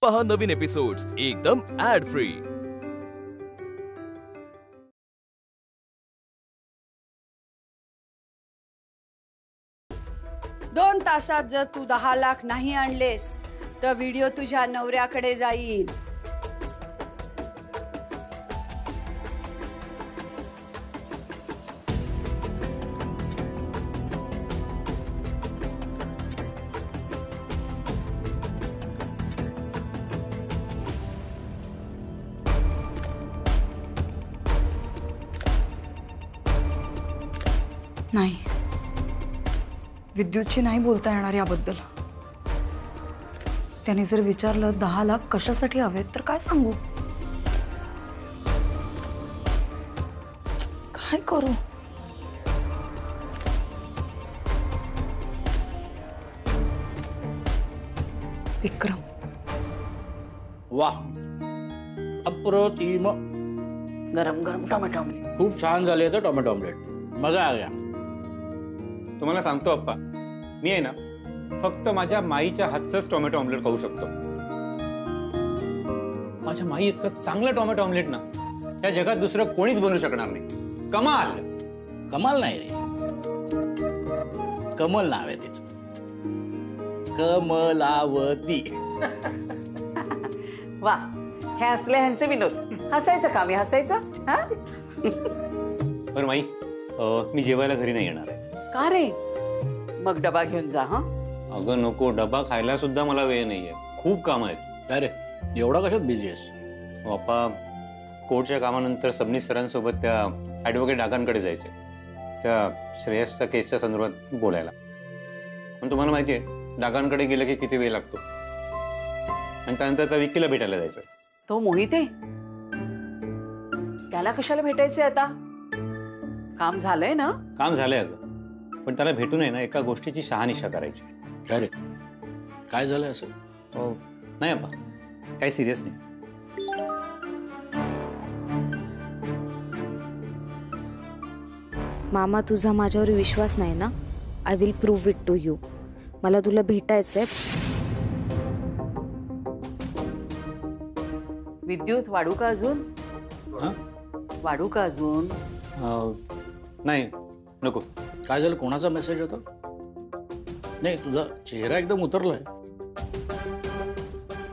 पहा नवीन एपिसोड्स एकदम add free. 2 तासात जर तू 10 लाख नाही आणलेस तर व्हिडिओ तुझ्या नवऱ्याकडे जाईल। नाही, विद्युतची नाही बोलता येणार याबद्दल। त्याने जर विचारलं 10 लाख कशासाठी हवेत तर काय सांगू? काय करू? विक्रम, वाह, अप्रतिम, गरम गरम टोमॅटो ऑमलेट खूप छान झाले तर टोमॅटो ऑमलेट, मजा आ गया। तुम्हाला सांगतो अप्पा, मी आहे ना फक्त माझ्या माईच्या हातचंच टोमॅटो ऑमलेट खाऊ शकतो। माझ्या माई इतकं चांगलं टोमॅटो ऑमलेट ना या जगात दुसरं कोणीच बनवू शकणार नाही। कमाल। कमाल नाही रे, कमल नाव आहे तिचं, कमलावती। वा, हे असले ह्यांचे विनोद। हसायचं का? मी हसायचं हा? बरं माई, मी जेवायला घरी नाही येणार आहे। का रे? मग डबा घेऊन जा। हा अगं नको, डबा खायला सुद्धा मला वेळ नाहीये, खूप काम आहेत। काय रे, एवढा कशात बिझी आहेस? अप्पा, कोर्टच्या कामानंतर सबनीस सरांसोबत त्या ॲडव्होकेट डागांकडे जायचे, त्या श्रेयसच्या केसच्या संदर्भात बोलायला। पण तुम्हाला माहिती आहे डागांकडे गेलं की किती वेळ लागतो, आणि त्यानंतर त्या विक्कीला भेटायला जायचं। तो मोहित आहे, त्याला कशाला भेटायचंय आता? काम झालंय ना? काम झालंय अगं, पण त्याला भेटून आहे ना एका गोष्टीची शहानिशा करायची। काय रे, काय झालंय असं? नाही अप्पा, काही सिरियस नाही। मामा, तुझा माझ्यावर विश्वास नाही ना? I will prove it to you. मला तुला भेटायचंय। विद्युत वाढू का अजून? वाढू का अजून? नाही, नको। काय झालं? कोणाचा मेसेज होता? नाही, तुझा चेहरा एकदम उतरलाय।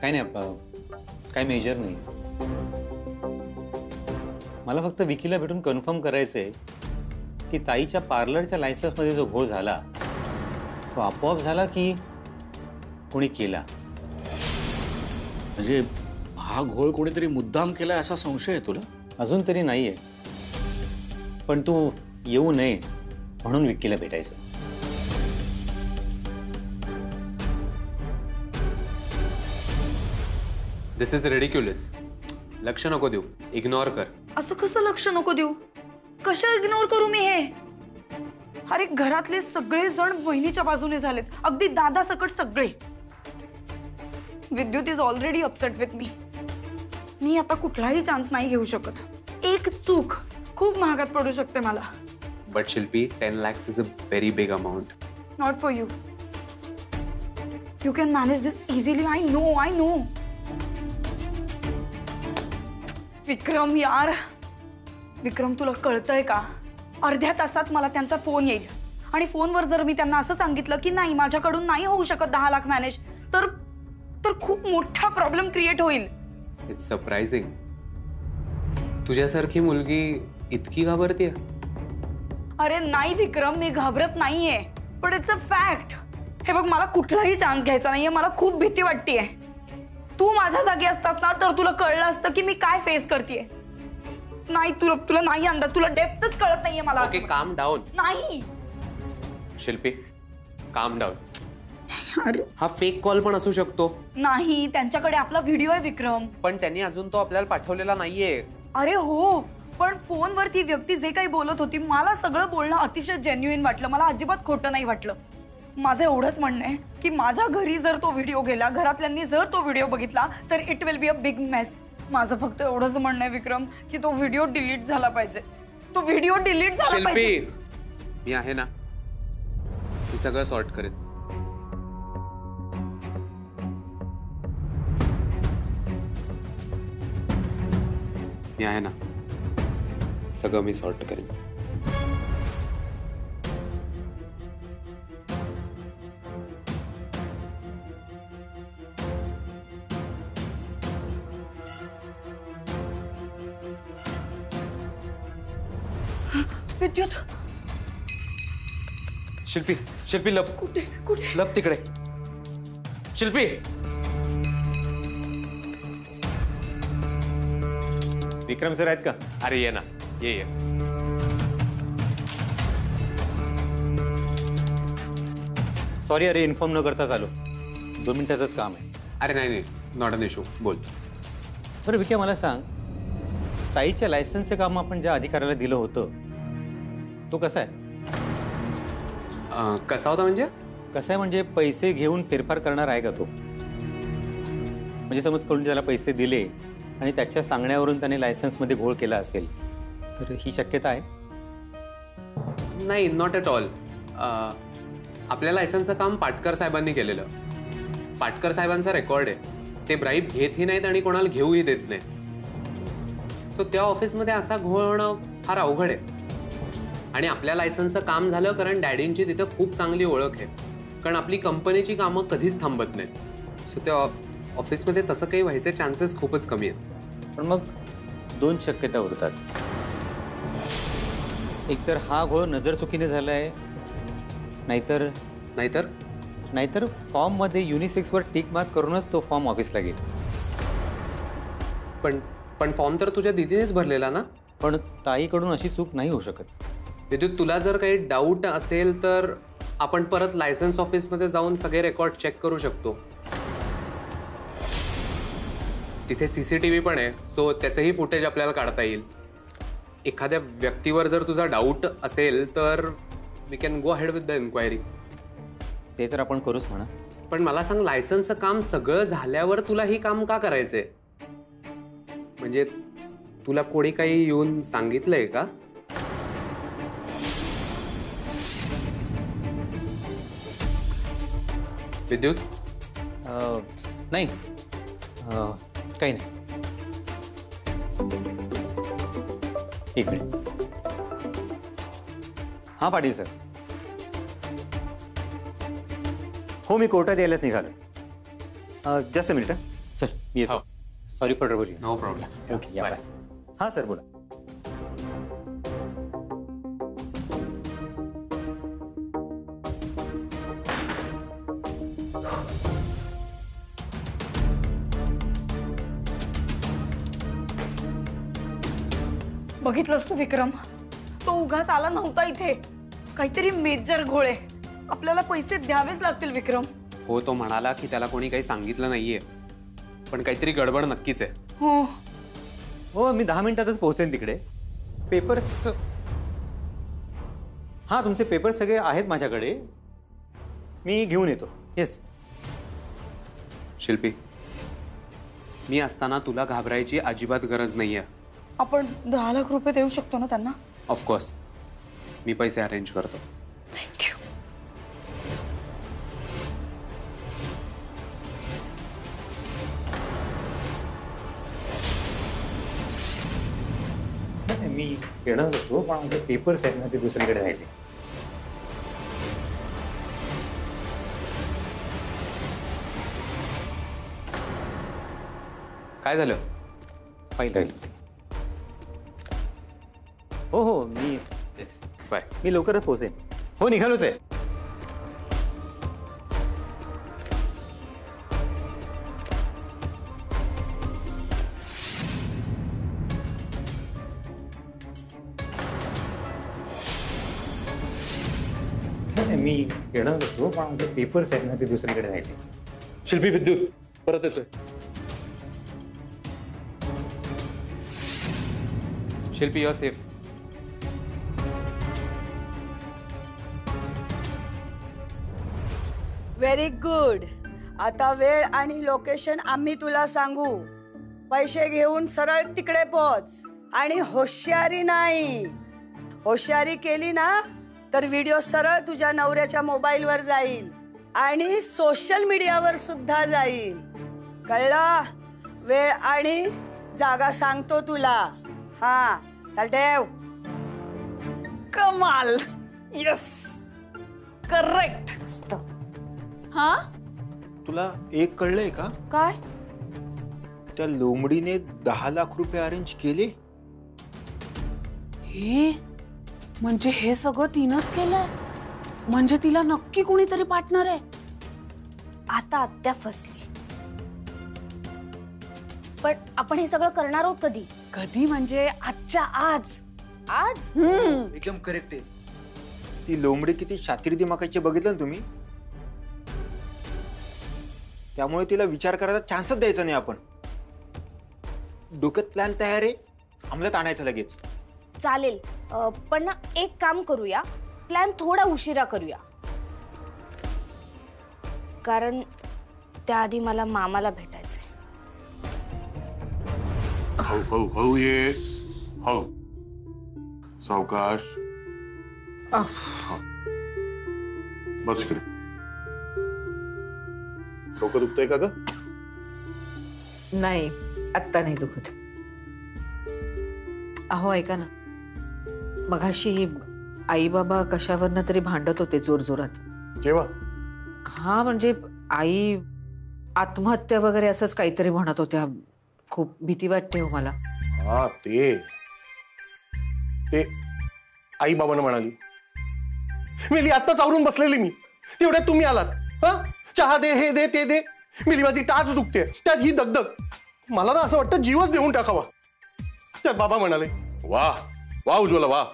काही नाही अप्पा, काही मेजर नाही। मला फक्त विकीला भेटून कन्फर्म करायचंय की ताईच्या पार्लरच्या लायसन्स मध्ये जो घोळ झाला तो आपोआप झाला की कोणी केला। म्हणजे हा घोळ कोणीतरी मुद्दाम केलाय असा संशय आहे तुला? अजून तरी नाहीये, पण तू येऊ नये म्हणून विक्कीला भेटायचं। दिस इज रिडिक्युलस। लक्ष नको देऊ, इग्नोर कर। असं कसं लक्ष नको देऊ? कशा इग्नोर करू मी हे? अरे घरातले सगळे जण बहिणीच्या बाजूने झालेत, अगदी दादा सकट सगळे। Vidyut is already upset with me. मी आता कुठलाही चान्स नाही घेऊ शकत। एक चूक खूप महागात पडू शकते मला। But Shilpi, 10 lakhs is a very big amount. Not for you. You can manage this easily. I know. विक्रम यार, विक्रम तुला कळतंय का? अर्ध्या तासात मला त्यांचा फोन येईल आणि फोनवर जर मी त्यांना असं सांगितलं की नाही, माझ्याकडून नाही होऊ शकत 10 लाख मॅनेज, तर खूप मोठा प्रॉब्लेम क्रिएट होईल। इट्स सरप्राइजिंग, तुझ्यासारखी मुलगी इतकी घाबरतीये। अरे नाही विक्रम, मी घाबरत नाहीये, पण इट्स अ फॅक्ट। हे बघ, मला कुठलाही चान्स घ्यायचा नाहीये, मला खूप भीती वाटतेय। तू माझ्या जागी असतास ना तर तुला कळलं असतं की मी काय फेस करतेय। नाही, तुला नाही अंदाज, तुला डेप्थच कळत नाहीये मला। ओके, काम डाऊन। नाही शिल्पी, काम डाऊन। अरे हा फेक कॉल पण असू शकतो। नाही, त्यांच्याकडे आपला व्हिडिओ आहे विक्रम। पण त्यांनी अजून तो आपल्याला पाठवलेला नाहीये। अरे हो, पण फोनवर ती व्यक्ती जे काही बोलत होती, मला सगळं बोलणं अतिशय जेन्युइन वाटलं। मला अजिबात खोटं नाही वाटलं। माझं एवढंच म्हणणं आहे की माझ्या घरी जर तो व्हिडिओ गेला, घरातल्यांनी जर तो व्हिडिओ बघितला तर it will be a big mess. माझं फक्त एवढंच म्हणणं आहे विक्रम की तो व्हिडिओ डिलीट झाला पाहिजे। तो व्हिडिओ डिलीट झाला पाहिजे। शिल्पी, मी आहे ना, मी सगळं सॉर्ट करेन। मी आहे ना, सगळं मी सॉर्ट करेन. विद्युत शिल्पी, शिल्पी लप. कुठे कुठे? लप तिकडे. शिल्पी. विक्रम सर आहेत का? अरे ये ना, ये. सॉरी अरे, इन्फॉर्म न करताच आलो. 2 मिनिटाचंच काम आहे. अरे नाही, नॉट अन इशू. बोल. बरं विक्या, मला सांग, ताईच्या लायसन्सचं काम आपण ज्या अधिकाऱ्याला दिलं होतं तो कसा आहे? कसा होता म्हणजे? कसा आहे म्हणजे पैसे घेऊन फेरफार करणार आहे का तो? म्हणजे समज करून त्याला पैसे दिले आणि त्याच्या सांगण्यावरून त्याने लायसन्समध्ये घोळ केला असेल तर ही शक्यता आहे? नाही, नॉट ॲट ऑल. आपल्या लायसन्सचं काम पाटकर साहेबांनी केलेलं. पाटकर साहेबांचा रेकॉर्ड आहे. ते ब्राईब घेतही नाहीत आणि कोणाला घेऊही देत नाही. सो त्या ऑफिसमध्ये असा घोळ होणं फार अवघड आहे. आणि आपल्या लायसन्सचं काम झालं कारण डॅडींची तिथं खूप चांगली ओळख आहे. कारण आपली कंपनीची कामं कधीच थांबत नाहीत. सो त्या ऑफिसमध्ये तसं काही व्हायचे चान्सेस खूपच कमी आहेत. पण मग 2 शक्यता उरतात. एकतर हा घोळ नजर चुकीने झाला आहे, नाहीतर नाहीतर नाहीतर फॉर्ममध्ये युनिसेक्सवर टिक मार्क करूनच तो फॉर्म ऑफिसला गेला. पण फॉर्म तर तुझ्या दीदीनेच भरलेला ना? पण ताईकडून अशी चूक नाही होऊ शकत. विद्युत, तुला जर काही डाऊट असेल तर आपण परत लायसन्स ऑफिसमध्ये जाऊन सगळे रेकॉर्ड चेक करू शकतो. तिथे CCTV पण आहे, सो त्याचंही फुटेज आपल्याला काढता येईल. एखाद्या व्यक्तीवर जर तुझा डाऊट असेल तर we can go ahead with the inquiry. ते तर आपण करूच म्हणा. पण मला सांग, लायसन्सचं काम सगळं झाल्यावर तुला ही काम का करायचंय? म्हणजे तुला कोणी काही येऊन सांगितलंय का? विद्युत? नाही, काही नाही. एक मिनिट. हां पाटील सर. हो, मी कोर्टात यायलाच निघालो. Just a minute. सर मी येतो. Sorry for trouble. No problem. Okay, या बाय. हां सर बोला. बघितलंस तू विक्रम, तो उगाच आला नव्हता इथे. काहीतरी मेजर घोळ आहे. आपल्याला पैसे द्यावेच लागतील विक्रम. हो, तो म्हणाला की त्याला कोणी काही सांगितलं नाहीये, पण काहीतरी गडबड नक्कीच आहे. हो हो, मी 10 मिनिटातच पोहोचेन तिकडे. पेपर्स, हां तुमचे पेपर्स सगळे आहेत माझ्याकडे, मी घेऊन येतो. येस. शिल्पी, मी असताना तुला घाबरायची अजिबात गरज नाहीये. आपण 10 लाख रुपये देऊ शकतो ना त्यांना? ऑफकोर्स, मी पैसे अरेंज करतो. थँक्यू. मी येणारच होतो, पण आमचे पेपर्स आहेत ना ते दुसरीकडे राहिले. काय झालं? फाईल राहिली. हो हो, मी बाय. मी लवकरच पोहोचेन. हो, निघालोच आहे. मी येणारच होतो, पण आमचे पेपर्स आहेत ना ते दुसरीकडे राहिले. शिल्पी, विद्युत परत येतोय. शिल्पी, युअर सेफ. Very good. आता वेळ आणि लोकेशन आम्ही तुला सांगू. पैसे घेऊन सरळ तिकडे पोहोच. आणि होशियारी नाही, होशियारी केली ना तर व्हिडिओ सरळ तुझ्या नवऱ्याच्या मोबाईलवर जाईल आणि सोशल मीडियावर सुद्धा जाईल. कळलं? वेळ आणि जागा सांगतो तुला. हा चल ठेव. कमाल. Yes correct. मस्त. हा तुला एक कळलंय का? काय? त्या लोमडीने 10 लाख रुपये अरेंज केले. हे म्हणजे हे सगळं तिनंच केलंय. म्हणजे तिला नक्की कोणीतरी पार्टनर आहे. आता आत्या फसली. पण आपण हे सगळं करणार आहोत कधी? कधी म्हणजे आजच्या आज. आज? एकदम करेक्ट आहे. ती लोमडी किती शातीर दिमाखाची बघितलं ना तुम्ही. त्यामुळे तिला विचार करायचा चान्सच द्यायचा नाही आपण. डोक्यात प्लॅन तयार आहे, अंमलात आणायचं लगेच. चालेल. पण ना एक काम करूया, प्लॅन थोडा उशिरा करूया. कारण त्याआधी मला मामाला भेटायचंय. हळू ये. हळू. सावकाश. बस इकडे. डोकं दुखतंय का ग? नाही, आत्ता नाही दुखत. अहो ऐका ना, मगाशी आई बाबा कशावरनं तरी भांडत होते जोरजोरात. जेव्हा हा म्हणजे आई आत्महत्या वगैरे असंच काहीतरी म्हणत होत्या. खूप भीती वाटते हो मला. हा ते आई बाबांना म्हणाली. मिली आत्ताच आवरून बसलेली मी, तेवढ्यात तुम्ही आलात. हा चहा दे, हे दे, ते दे. मिली माझी टाच दुखते, त्यात ही दगदग. मला ना असं वाटतं जीवच देऊन टाकावा. त्यात बाबा म्हणाले, वाह वाह उज्ज्वला वाह,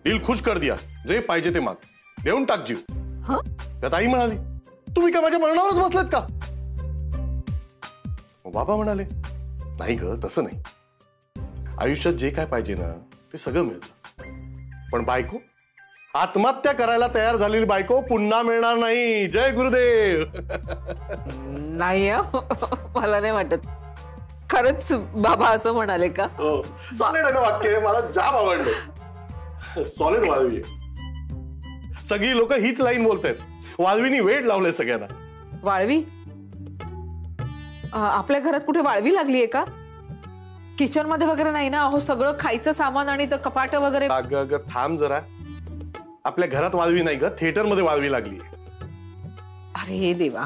दिल खुश कर दिया, जे पाहिजे ते माग, देऊन टाक जीव. त्यात आई म्हणाली, तुम्ही काय माझ्या मरणावरच बसलेत का? बाबा म्हणाले, नाही ग तसं नाही. आयुष्यात जे काय पाहिजे ना ते सगळं मिळतं. पण बायको, आत्महत्या करायला तयार झालेली बायको पुन्हा मिळणार नाही. जय गुरुदेव. नाही मला नाही वाटत. खरंच बाबा असं म्हणाले का? सॉलिड आहे ना वाक्य, मला जाम आवडलं. सॉलिड वाळवी आहे. सगळी लोक हीच लाईन बोलतायत. वाळवीनी वेळ लावलंय सगळ्यांना. वाळवी? आपल्या घरात कुठे वाळवी लागलीये का? किचन मध्ये वगैरे नाही ना? अहो सगळं खायचं सामान आणि कपाट वगैरे. अगं थांब जरा. आपल्या घरात वाळवी नाही ग, थिएटर मध्ये वाळवी लागली. अरे देवा,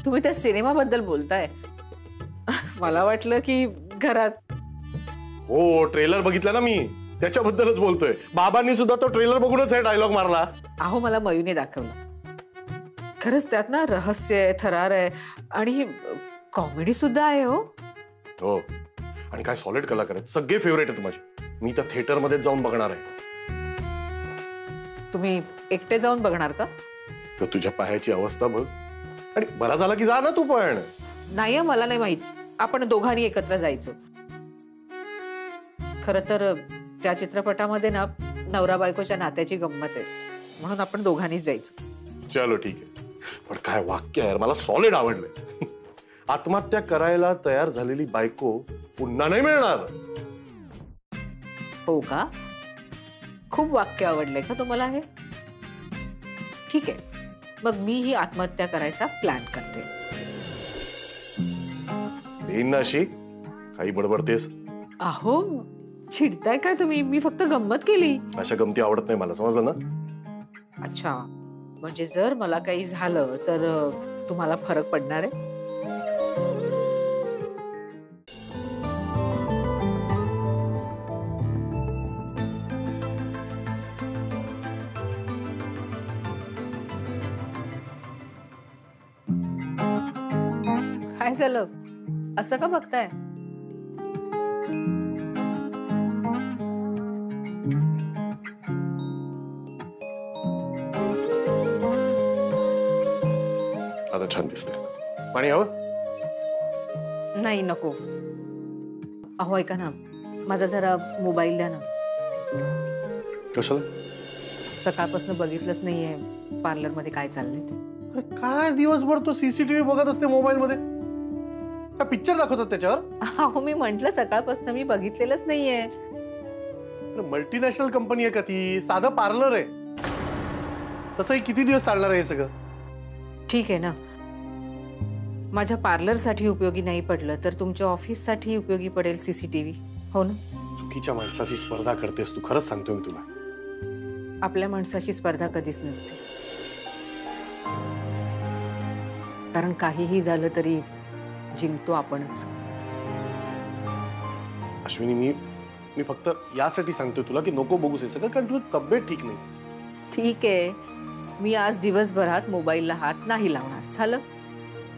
तुम्ही त्या सिनेमा बद्दल बोलताय. मला वाटलं की घरात. हो ट्रेलर बघितला ना मी, त्याच्याबद्दलच बोलतोय. बाबांनी सुद्धा तो ट्रेलर बघूनच हे डायलॉग मारला. अहो मला मयूने दाखवला. खरंच त्यात ना रहस्य आहे, थरार आहे आणि कॉमेडी सुद्धा आहे. हो आणि काय सॉलिड कलाकार आहेत, सगळे फेवरेट आहेत माझे. मी तर थिएटर मध्ये जाऊन बघणार आहे. तुम्ही एकटे जाऊन बघणार का? तुझ्या पायाची अवस्था बघ. आणि बरा झाला की जा ना तू पण. नाही मला नाही माहित. आपण दोघांनी एकत्र जायचं. खरं तर त्या चित्रपटामध्ये ना नवरा बायकोच्या नात्याची गंमत आहे, म्हणून आपण दोघांनीच जायचं. चलो ठीक आहे. पण काय वाक्य आहे, मला सॉलिड आवडलंय. आत्महत्या करायला तयार झालेली बायको पुन्हा नाही मिळणार. हो का? खूप वाक्य आवडलंय का तुम्हाला हे? ठीक आहे, मग मी ही आत्महत्या करायचा प्लॅन करते. देईन ना अशी, काही बडबडतेस. अहो चिडताय काय तुम्ही? मी फक्त गंमत केली. अशा गमती आवडत नाही मला, समजलं ना? अच्छा, म्हणजे जर मला काही झालं तर तुम्हाला फरक पडणार आहे? काय झालं? असं का बघताय? आता छान दिसतंय. पाणी हवं? नाही नको. अहो ऐका ना, माझा जरा मोबाईल द्या ना. कशाला? सकाळपासून बघितलंच नाहीये पार्लर मध्ये काय चाललंय ते. अरे काय दिवसभर तो सीसीटीव्ही बघत असते मोबाईल मध्ये? काय पिक्चर दाखवतात त्याच्यावर? अहो मी म्हंटल सकाळपासून मी बघितलेलंच नाहीये. मल्टीनॅशनल कंपनी आहे का ती? साधं पार्लर आहे. तसंही किती दिवस चालणार आहे हे सगळं? ठीक आहे ना, माझ्या पार्लर साठी उपयोगी नाही पडलं तर तुमच्या ऑफिस साठी उपयोगी पडेल सीसीटीव्ही. हो ना? चुकीच्या माणसाची स्पर्धा करतेस तू. खरंच सांगतोय मी तुला. आपल्या माणसाची स्पर्धा कधीच नसते, कारण काहीही झालं तरी जिंकतो आपणच. अश्विनी, मी फक्त यासाठी सांगतोय तुला की नको बघूस हे सगळं, कारण तुझी तब्येत ठीक नाही. ठीक आहे, मी आज दिवसभरात मोबाईलला हात नाही लावणार. झालं?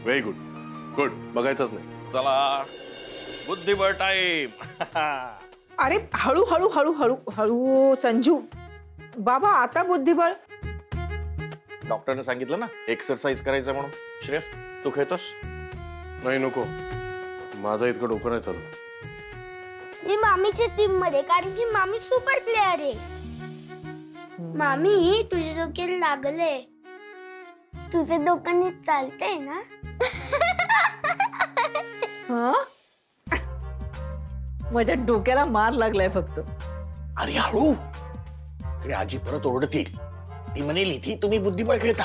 Very good. गुड. बघायचंच नाही. चला बुद्धिबळ टाइम. अरे हळू हळू हळू हळू हळू संजू बाबा, आता बुद्धिबळ. डॉक्टरने सांगितलं ना एक्सरसाइज करायचं म्हणून. श्रेयस, तू खेळतोस? नाही, नको. माझं इतकं डोकं नाही चालत. मी मामीच्या टीम मध्ये, कारण की मामी सुपर प्लेयर आहे. मामी, तुझे डोक्याला लागले. तुझे डोकं नीट चालतंय ना? माझ्या डोक्याला मार लागलाय फक्त. अरे हळू, आजी परत ओरडतील. ती म्हणेल इथे तुम्ही बुद्धिबळ खेळता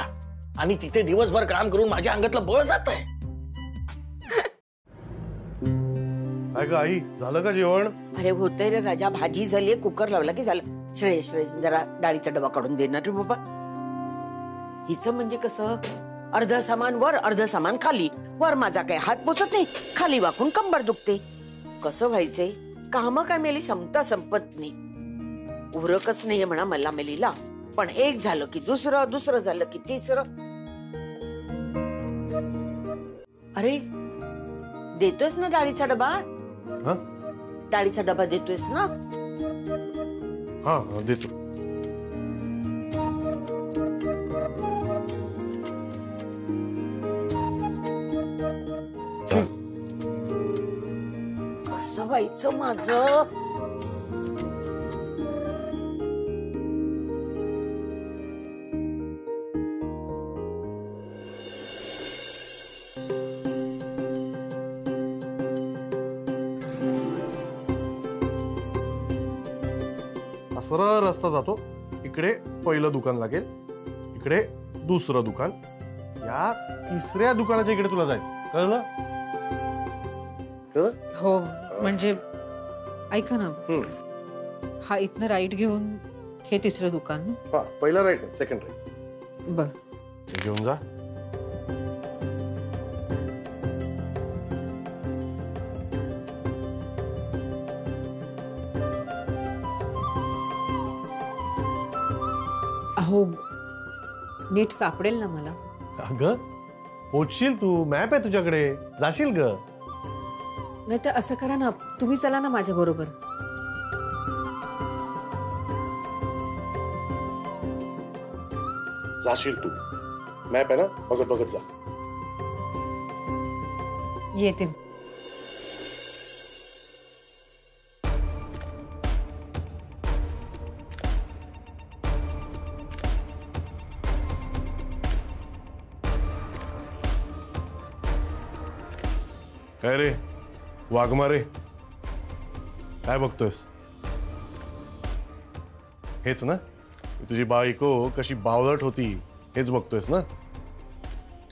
आणि तिथे दिवसभर काम करून माझ्या अंगातलं बळ जात आहे. काय ग आई, झालं का जेवण? अरे होतंय रे राजा, भाजी झालीये, कुकर लावला की झालं. श्रेयस जरा डाळीचा डबा काढून देणार रे बाबा. हिचं म्हणजे कसं, अर्ध सामान वर अर्ध सामान खाली. वर माझा काही हात पोचत नाही, खाली वाकून कंबर दुखते. कसं व्हायचंय, काम काय मेली संपता संपत नाही. उरकच नाहीये म्हणा मला मेलीला. पण एक झालं की दुसरं, दुसरं झालं की तिसरं. अरे देतोयस ना डाळीचा डबा? डाळीचा डबा देतोयस ना? हा देतो. कसं व्हायचं माझं? सरळ रस्ता जातो. इकडे पहिलं दुकान लागेल, इकडे दुसरं दुकान, या तिसऱ्या दुकानाच्या इकडे तुला जायचं. कळलं? हो, म्हणजे ऐका ना, हा इथनं राईट घेऊन हे तिसरं दुकान. हा, पहिला राईट आहे, सेकंड राईट. बर, घेऊन जा. हो, नीट सापडेल ना मला? अगं पोचशील तू, मॅप आहे तुझ्याकडे, जाशील ग. नाही तर असं करा ना, तुम्ही चला ना माझ्या बरोबर. जाशील तू, मॅप आहे ना, बघत बघत जा. येते. काय रे वाघमारे, काय बघतोयस? हेच ना, तुझी बायको कशी बावळट होती हेच बघतोयस ना?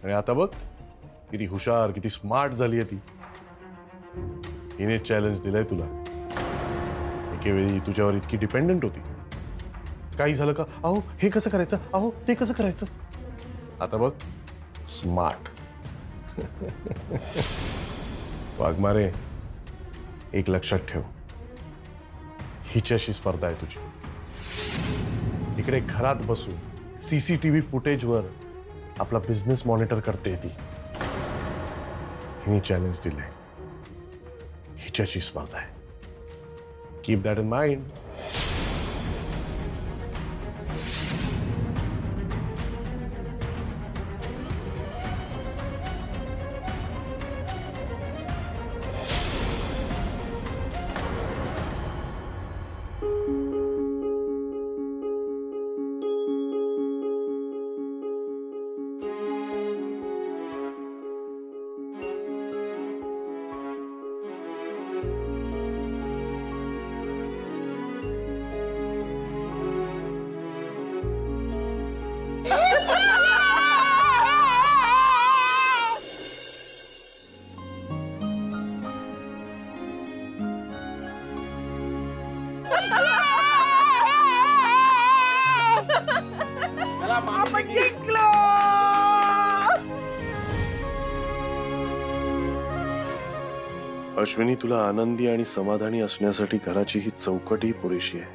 आणि आता बघ किती हुशार, किती स्मार्ट झाली आहे ती. हिने चॅलेंज दिलंय तुला. एकेवेळी तुझ्यावर इतकी डिपेंडंट होती. काही झालं का, अहो हे कसं करायचं, अहो ते कसं करायचं. आता बघ स्मार्ट. वाघमारे, एक लक्षात ठेव, हिच्याशी स्पर्धा आहे तुझी. तिकडे घरात बसून सीसीटीव्ही फुटेजवर आपला बिझनेस मॉनिटर करते ती. हिने चॅलेंज दिलंय, हिच्याशी स्पर्धा आहे. Keep that in mind. आपण जिंकलो. अश्विनी, तुला आनंदी आणि समाधानी असण्यासाठी घराची ही चौकटही पुरेशी आहे.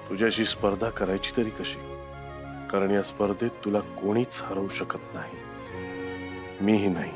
तुझ्याशी स्पर्धा करायची तरी कशी? कारण या स्पर्धेत तुला कोणीच हरवू शकत नाही, मीही नाही.